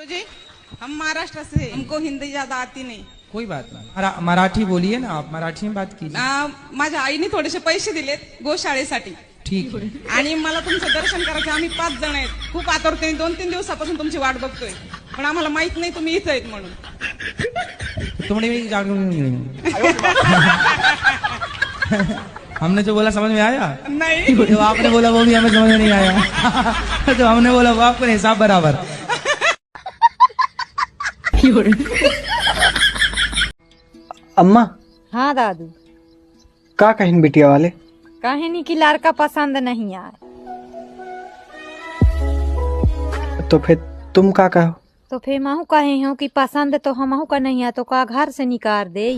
जी हम महाराष्ट्र से हैं। हमको हिंदी ज्यादा आती नाही. कोई बात नहीं, मराठी बोलिए ना आप, मराठी में बात कीजिए. माझ्या आईने थोडेसे पैसे दिलेत गोशाळेसाठी. ठीक है. आणि मला तुमचं दर्शन करायचं. आम्ही 5 जण आहेत. खूप आतुरतेने 2-3 दिवसापासून तुमची वाट बघतोय, पण आम्हाला माहित नाही तुम्ही इथं आहेत म्हणून. हमने जो बोला समझ में आया? नाही. जो आपने बोला वो भी हमें समझ में नहीं आया. जो हमने बोला वो आपको हिसाब बराबर. अम्मा. हाँ दादू. का कहिन बिटिया वाले? कहे नहीं कि लड़का पसंद नहीं आए, तो फिर तुम का कहो? तो फिर महू कहे हो कि पसंद तो हमहू का नहीं है, तो का घर से निकाल दे.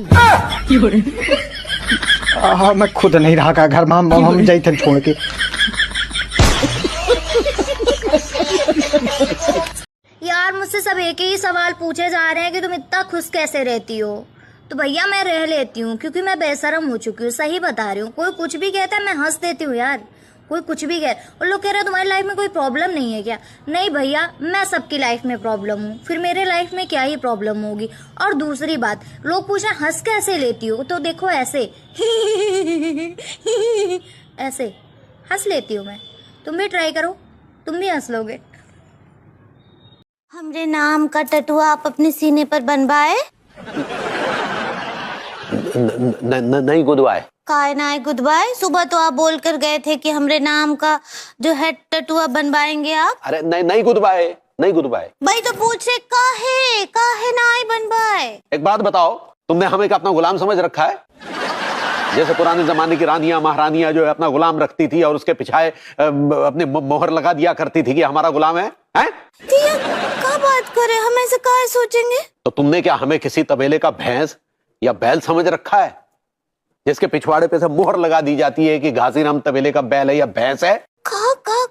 हाँ मैं खुद नहीं रहा का घर में, हम जाई थे छोड़ के. यार मुझसे सब एक ही सवाल पूछे जा रहे हैं कि तुम इतना खुश कैसे रहती हो. तो भैया मैं रह लेती हूँ क्योंकि मैं बेशरम हो चुकी हूँ. सही बता रही हूँ. कोई कुछ भी कहता है मैं हंस देती हूँ यार. कोई कुछ भी कह, और लोग कह रहे हैं तुम्हारी लाइफ में कोई प्रॉब्लम नहीं है क्या? नहीं भैया, मैं सबकी लाइफ में प्रॉब्लम हूँ. फिर मेरे लाइफ में क्या ही प्रॉब्लम होगी. और दूसरी बात, लोग पूछे हंस कैसे लेती हो, तो देखो ऐसे ऐसे हंस लेती हूँ मैं. तुम भी ट्राई करो, तुम भी हंस लोगे. हमरे नाम का टटुआ आप अपने सीने पर बनवाए? नहीं गुडबाय. काय ना गुड बाय. सुबह तो आप बोल कर गए थे कि हमरे नाम का जो है टटुआ बनवाएंगे आप. अरे नहीं गुडबाय, नहीं गुडबाय. भाई तो पूछे काहे ना बनवाए. एक बात बताओ, तुमने हमें का अपना गुलाम समझ रखा है? जैसे पुराने जमाने की रानियां महारानियां जो है अपना गुलाम रखती थी और उसके पिछाए अपनी मोहर लगा दिया करती थी कि हमारा गुलाम है, हैं? क्या बात करे, हम ऐसे काहे सोचेंगे. तो तुमने क्या हमें किसी तबेले का भैंस या बैल समझ रखा है, जिसके पिछवाड़े पे से मोहर लगा दी जाती है कि घासीराम तबेले का बैल है या भैंस है?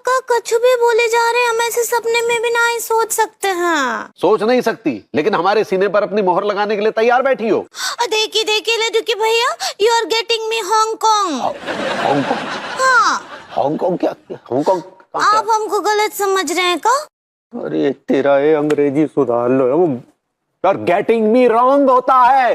का कछु भी बोले जा रहे हैं. हम ऐसे सपने में भी ना ही सोच सकते हैं. सोच नहीं सकती, लेकिन हमारे सीने पर अपनी मोहर लगाने के लिए तैयार बैठी हो. देखिए लड़की भैया, you are getting me Hong Kong. Hong Kong? हाँ. हांगकांग क्या? हांगकांग आप हमको गलत समझ रहे हैं का? अरे तेरा ये अंग्रेजी सुधार लो यार. गेटिंग मी रॉन्ग होता है.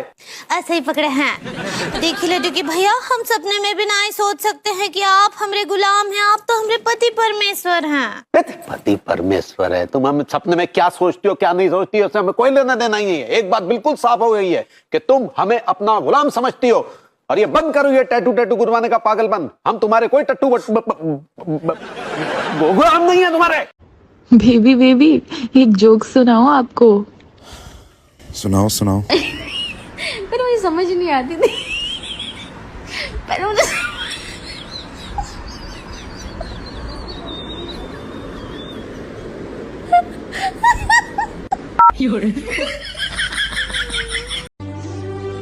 ऐसे ही पकड़े हैं. देखिए लड़की भैया, हम सपने में भी ना ही सोच सकते हैं कि आप हमारे गुलाम हैं. आप तो हमारे पति परमेश्वर हैं. पति परमेश्वर है. तुम हम सपने में क्या सोचती हो क्या नहीं सोचती हो, उससे हमें कोई लेना देना ही नहीं है. एक बात बिल्कुल साफ हो गई है कि तुम हमें अपना गुलाम समझती हो. और ये बंद करो ये टैटू गुरवाने का पागलपन. हम तुम्हारे कोई टट्टू गुलाम नहीं है तुम्हारे. बेबी एक जोक सुनाओ आपको. सुनाओ. पर मुझे समझ नहीं आती थी. पर मुझे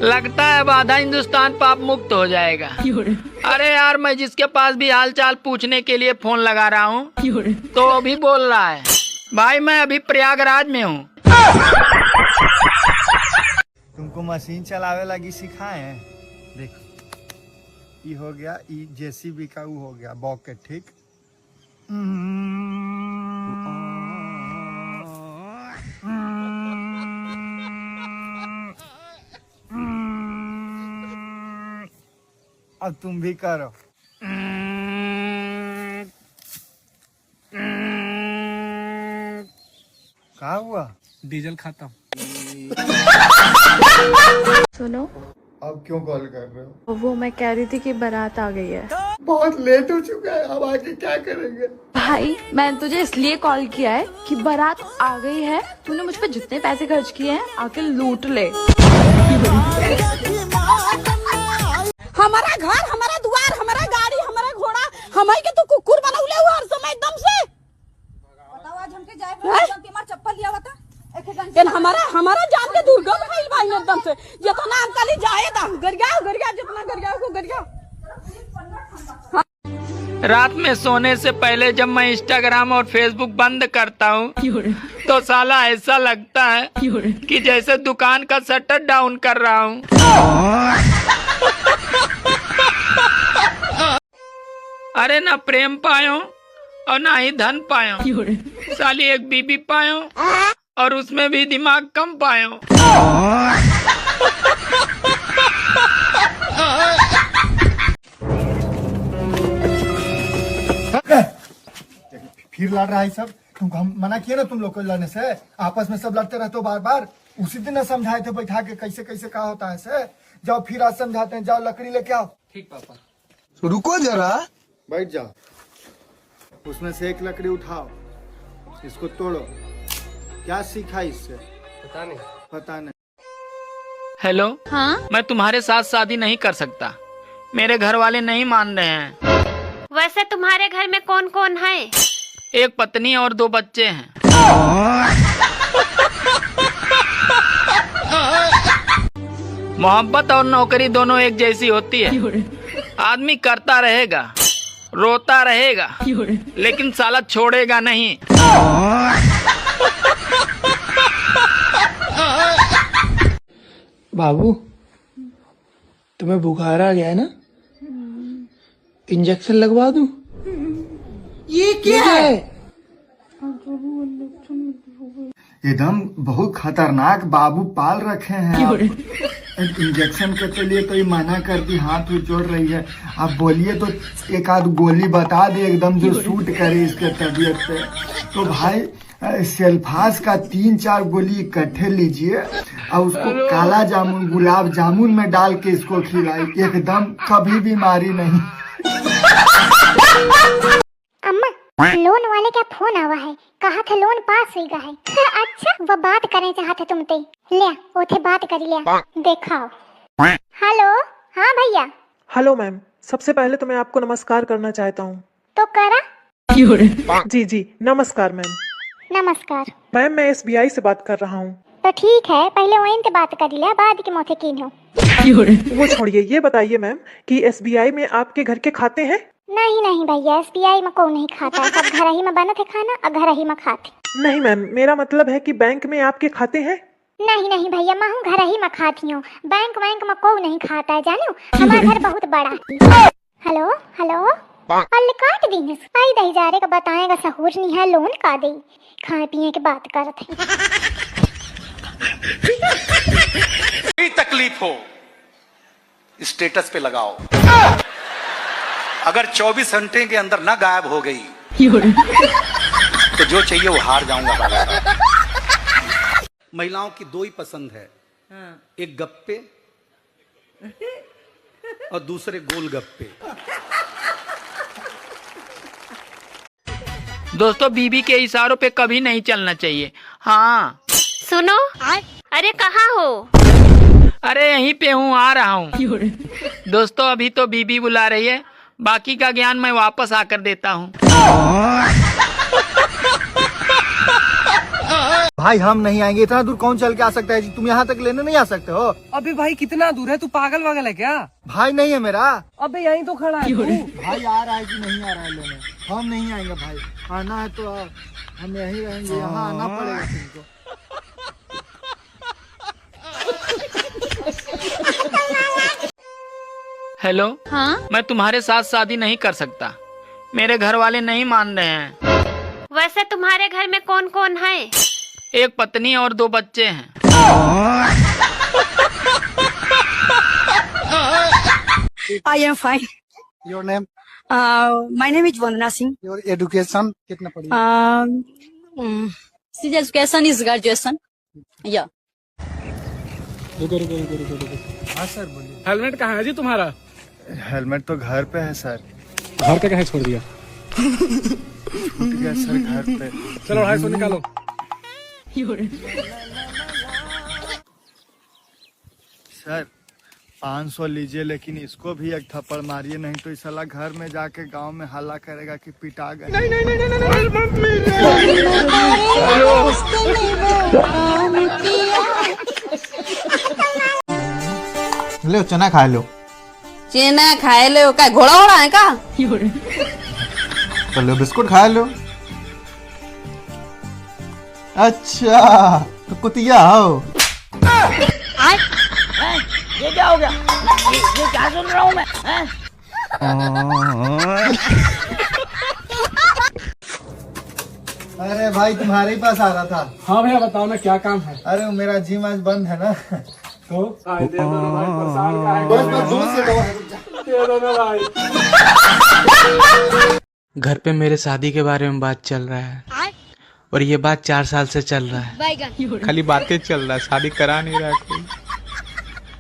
लगता है अब आधा हिंदुस्तान पाप मुक्त हो जाएगा. अरे यार, मैं जिसके पास भी हाल चाल पूछने के लिए फोन लगा रहा हूँ तो अभी बोल रहा है, भाई मैं अभी प्रयागराज में हूँ. तुमको मशीन चलावे लगी सिखाए हैं. देखो, ये हो गया, ये जेसीबी का वो हो गया बॉकेट. ठीक. अब तुम भी करो. क्या हुआ? डीजल खत्म. सुनो, अब क्यों कॉल कर रहे हो? वो मैं कह रही थी कि बारात आ गई है. बहुत लेट हो चुका है, अब आगे क्या करेंगे? भाई मैंने तुझे इसलिए कॉल किया है कि बारात आ गई है. तूने मुझ पे जितने पैसे खर्च किए हैं आके लूट ले. हमारा घर, हमारा द्वार, हमारा गाड़ी, हमारा घोड़ा, हमारे के तो कुकुर बनौले हुआ हर समय एकदम से. बताओ आज हमके जाए कि मार चप्पल लिया हुआ था. हमारा जान के दुर्गम है भाई एकदम से. जितना हम कल जाए था गरिया जितना गरिया को गरिया. रात में सोने से पहले जब मैं इंस्टाग्राम और फेसबुक बंद करता हूँ तो साला ऐसा लगता है कि जैसे दुकान का शटर डाउन कर रहा हूँ. अरे ना प्रेम पायो और ना ही धन पायो, साली एक बीबी पायो और उसमें भी दिमाग कम पायो। फिर लड़ रहा है सब। तुमको हम मना किए ना तुम लोग को लड़ने से, आपस में सब लड़ते रहते हो बार बार। उसी दिन न समझाए थे बैठा के कैसे कैसे क्या होता है से। जाओ फिर आज समझाते हैं, जाओ लकड़ी लेके आओ। ठीक पापा। रुको जरा, बैठ जाओ। उसमें से एक लकड़ी उठाओ, इसको तोड़ो। क्या सीखा इससे? पता नहीं। हेलो, हाँ, मैं तुम्हारे साथ शादी नहीं कर सकता, मेरे घर वाले नहीं मान रहे हैं। वैसे तुम्हारे घर में कौन कौन है? एक पत्नी और 2 बच्चे हैं। मोहब्बत और नौकरी दोनों एक जैसी होती है। आदमी करता रहेगा, रोता रहेगा, लेकिन साला छोड़ेगा नहीं। बाबू, तुम्हें बुखार आ गया है ना? इंजेक्शन लगवा दूं? ये क्या है? एकदम बहुत खतरनाक बाबू पाल रखे हैं आप। इंजेक्शन के लिए तो ये मना करती, हाथ जोड़ रही है। आप बोलिए तो एक आध गोली बता दे एकदम जो सूट करे इसके तबीयत पे। तो भाई सेल्फास का 3-4 गोली इकट्ठे लीजिए और उसको काला जामुन गुलाब जामुन में डाल के इसको खिलाई, एकदम कभी बीमारी नहीं। अम्मा, लोन वाले का फोन आवा है, कहा था लोन पास हो गया है। अच्छा, वो बात करने चाहते तुम ते ले ओथे बात कर लिया, देखाओ। हेलो, हाँ भैया। हेलो मैम, सबसे पहले तो मैं आपको नमस्कार करना चाहता हूँ। तो करा? जी जी नमस्कार मैम। नमस्कार मैम, मैं SBI से बात कर रहा हूँ। तो ठीक है, पहले वहीं से बात कर लिया, बाद के मोथे की हो। वो छोड़िए, ये बताइए मैम कि SBI में आपके घर के खाते हैं? नहीं नहीं भैया, SBI में कौन नहीं खाता है, सब घर ही में बनत है खाना और घर ही में खाते। नहीं मैम, मेरा मतलब है कि बैंक में आपके खाते हैं? नहीं नहीं भैया, मैं हूँ घर ही में खाती हूँ, बैंक में कोई नहीं खाता है, जानो हमारा घर बहुत बड़ा है। हेलो हेलो, अल्ले काट दी आई दही जा रहे का बताएगा सहूर नहीं है, लोन का दे खाए पिए की बात करते हैं। कोई तकलीफ हो स्टेटस पे लगाओ, अगर 24 घंटे के अंदर ना गायब हो गई तो जो चाहिए वो हार जाऊंगा बाबा साहब। महिलाओं की 2 ही पसंद है, एक गप्पे और दूसरे गोल गप्पे। दोस्तों, बीबी के इशारों पे कभी नहीं चलना चाहिए। हाँ सुनो, अरे कहाँ हो? अरे यहीं पे हूँ, आ रहा हूँ। दोस्तों, अभी तो बीबी बुला रही है, बाकी का ज्ञान मैं वापस आकर देता हूँ। भाई हम नहीं आएंगे, इतना दूर कौन चल के आ सकता है जी? तुम यहाँ तक लेने नहीं आ सकते हो? अबे भाई, कितना दूर है? तू पागल वागल है क्या? भाई नहीं है मेरा। अबे यहीं तो खड़ा है तू। भाई आ रहा है कि नहीं आ रहा है लेने? हम नहीं आएंगे भाई, आना है तो आओ, हम यहीं रहेंगे, यहाँ आना पड़ेगा तुमको। हेलो, हाँ, मैं तुम्हारे साथ शादी नहीं कर सकता, मेरे घर वाले नहीं मान रहे हैं। वैसे तुम्हारे घर में कौन कौन है? एक पत्नी और 2 बच्चे हैं। I am fine. Your name? My name is Vandana Singh. Your education कितना पढ़ी? His education is graduation. Yeah. हाँ सर बोलिए। हेलमेट कहाँ है जी तुम्हारा? हेलमेट तो घर पे है सर। घर का कहाँ छोड़ दिया? छूट गया सर घर पे। चलो 250 निकालो। सर 500 लीजिए, लेकिन इसको भी एक थप्पड़ मारिए, नहीं तो इस साला घर में जाके गांव में हल्ला करेगा कि पिटा गए। नहीं नहीं नहीं लो चना खा लो। चना खाए लो का घोड़ा घोड़ा है का? चलो बिस्कुट खा लो। अच्छा तो कुतिया हो। ये क्या हो गया? ये क्या सुन रहा हूँ मैं? अरे भाई तुम्हारे ही पास आ रहा था। हाँ भैया बताओ ना क्या काम है। अरे मेरा जिम आज बंद है ना, तो दे दो ना भाई, परेशान का है। बस दूर से दे दो ना भाई। घर पे मेरे शादी के बारे में बात चल रहा है और ये बात 4 साल से चल रहा है। खाली बातें चल रहा है, शादी करा नहीं रहा है कोई।